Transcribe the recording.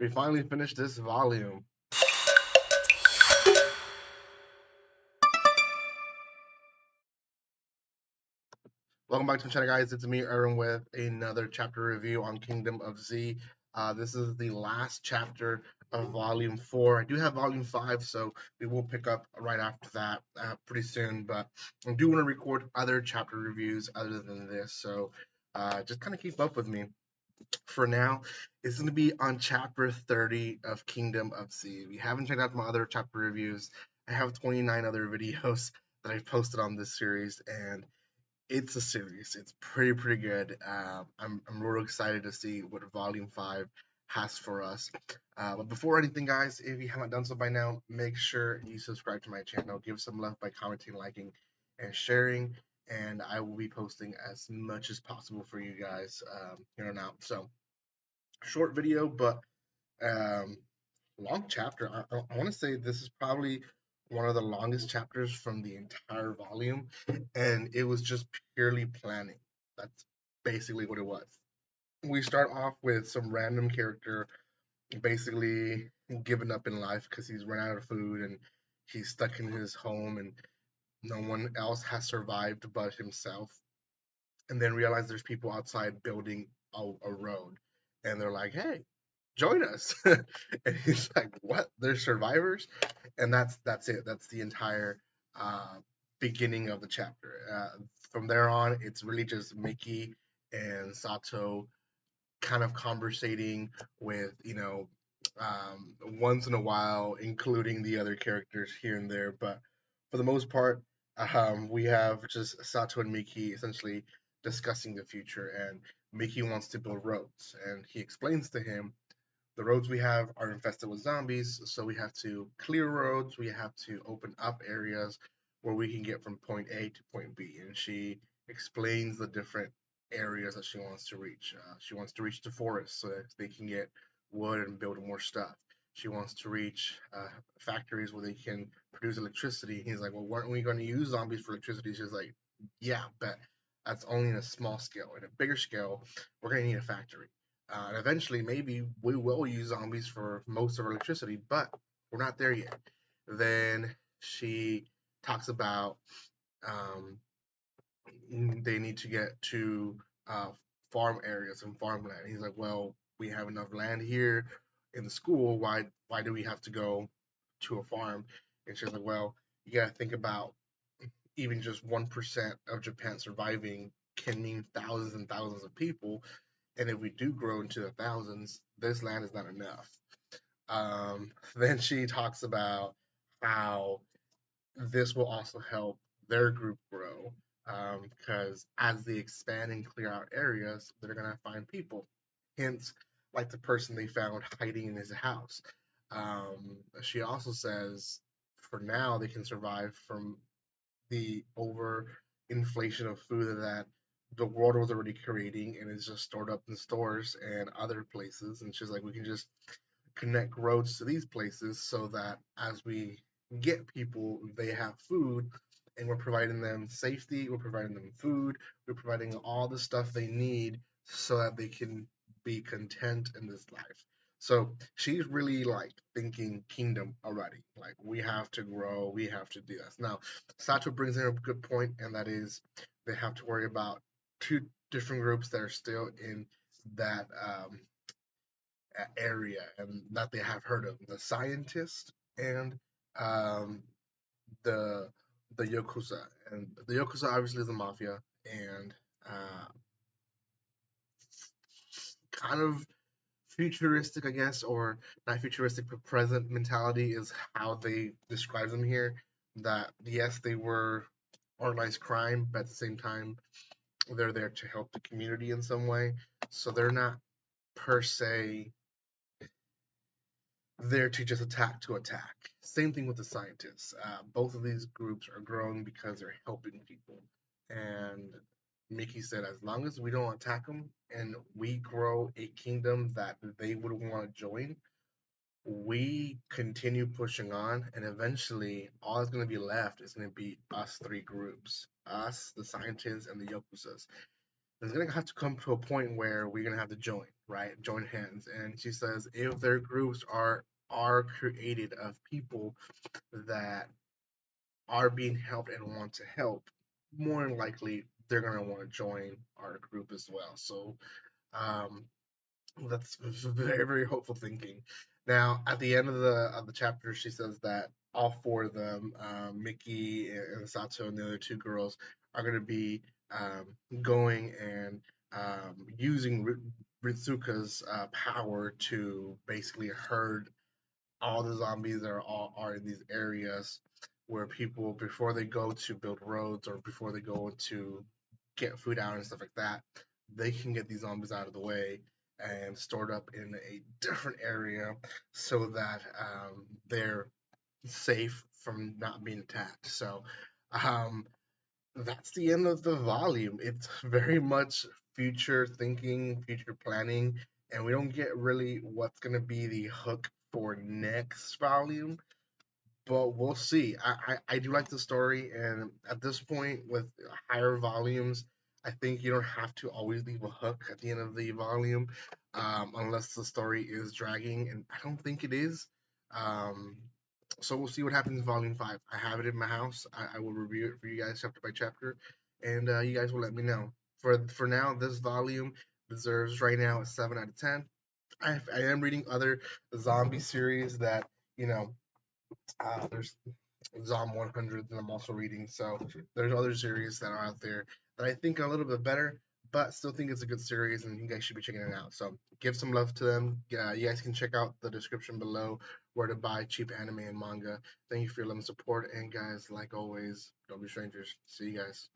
We finally finished this volume. Welcome back to the channel, guys. It's me, Aaron, with another chapter review on Kingdom of Z. This is the last chapter of Volume 4. I do have Volume 5, so we will pick up right after that pretty soon. But I do want to record other chapter reviews other than this, so just kind of keep up with me. For now, it's going to be on chapter 30 of Kingdom of Z. If you haven't checked out my other chapter reviews, I have 29 other videos that I've posted on this series, and it's a series. It's pretty good. I'm real excited to see what Volume 5 has for us. But before anything, guys, if you haven't done so by now, make sure you subscribe to my channel. Give some love by commenting, liking, and sharing. And I will be posting as much as possible for you guys here on out. So, short video, but um, long chapter. I want to say this is probably one of the longest chapters from the entire volume, and it was just purely planning. That's basically what it was. We start off with some random character basically giving up in life because he's run out of food and he's stuck in his home and no one else has survived but himself. And then realize there's people outside building a road, and they're like, "Hey, join us." And he's like, "What? They're survivors?" And that's it. That's the entire uh, beginning of the chapter. From there on, it's really just Mickey and Sato kind of conversating with once in a while, including the other characters here and there. But for the most part, we have just Sato and Miki essentially discussing the future, and Miki wants to build roads, and he explains to him the roads we have are infested with zombies, so we have to clear roads, we have to open up areas where we can get from point A to point B. And she explains the different areas that she wants to reach. She wants to reach the forest so that they can get wood and build more stuff. She wants to reach factories where they can produce electricity. He's like, "Well, weren't we going to use zombies for electricity?" She's like, "Yeah, but that's only in a small scale. In a bigger scale, we're going to need a factory. And eventually, maybe we will use zombies for most of our electricity, but we're not there yet." Then she talks about um, they need to get to uh, farm areas and farmland. He's like, "Well, we have enough land here in the school. Why do we have to go to a farm?" And she's like, "Well, you got to think about even just 1% of Japan surviving can mean thousands and thousands of people. And if we do grow into the thousands, this land is not enough." Then she talks about how this will also help their group grow because as they expand and clear out areas, they're going to find people. Hence, like the person they found hiding in his house. She also says for now they can survive from the over inflation of food that the world was already creating and is just stored up in stores and other places. And she's like, we can just connect roads to these places so that as we get people, they have food, and we're providing them safety, we're providing them food, we're providing all the stuff they need so that they can be content in this life. So she's really like thinking kingdom already. Like we have to grow, we have to do this. Now, Sato brings in a good point, and that is they have to worry about two different groups that are still in that area and that they have heard of: the scientist and um, the the yakuza. And the yakuza obviously is the mafia, and uh, kind of futuristic, I guess, or not futuristic, but present mentality is how they describe them here. That yes, they were organized crime, but at the same time, they're there to help the community in some way. So they're not per se there to just attack to attack. Same thing with the scientists. Both of these groups are growing because they're helping people. And Mickey said, as long as we don't attack them and we grow a kingdom that they would want to join, we continue pushing on, and eventually all that's going to be left is going to be us three groups: us, the scientists, and the Yokuzas. there's gonna have to come to a point where we're gonna have to join, right? Join hands. And she says if their groups are created of people that are being helped and want to help, more than likely they're gonna want to join our group as well. So um, that's very, very hopeful thinking. Now, at the end of the chapter, she says that all four of them, Mickey and Sato and the other two girls, are going to be going and using Ritsuka's power to basically herd all the zombies that are in these areas where people before they go to build roads or before they go to get food out and stuff like that, they can get these zombies out of the way and stored up in a different area so that they're safe from not being attacked. So um, that's the end of the volume. It's very much future thinking, future planning, and we don't get really what's going to be the hook for next volume, but we'll see. I do like the story, and at this point, with higher volumes, I think you don't have to always leave a hook at the end of the volume, unless the story is dragging, and I don't think it is. Um, so we'll see what happens in volume 5. I have it in my house. I will review it for you guys chapter by chapter, and you guys will let me know. For now, this volume deserves right now a 7 out of 10. I am reading other zombie series that you know there's Zom 100 that I'm also reading. So there's other series that are out there that I think are a little bit better, but still think it's a good series and you guys should be checking it out. So give some love to them. You guys can check out the description below where to buy cheap anime and manga. Thank you for your love and support. And guys, like always, don't be strangers. See you guys.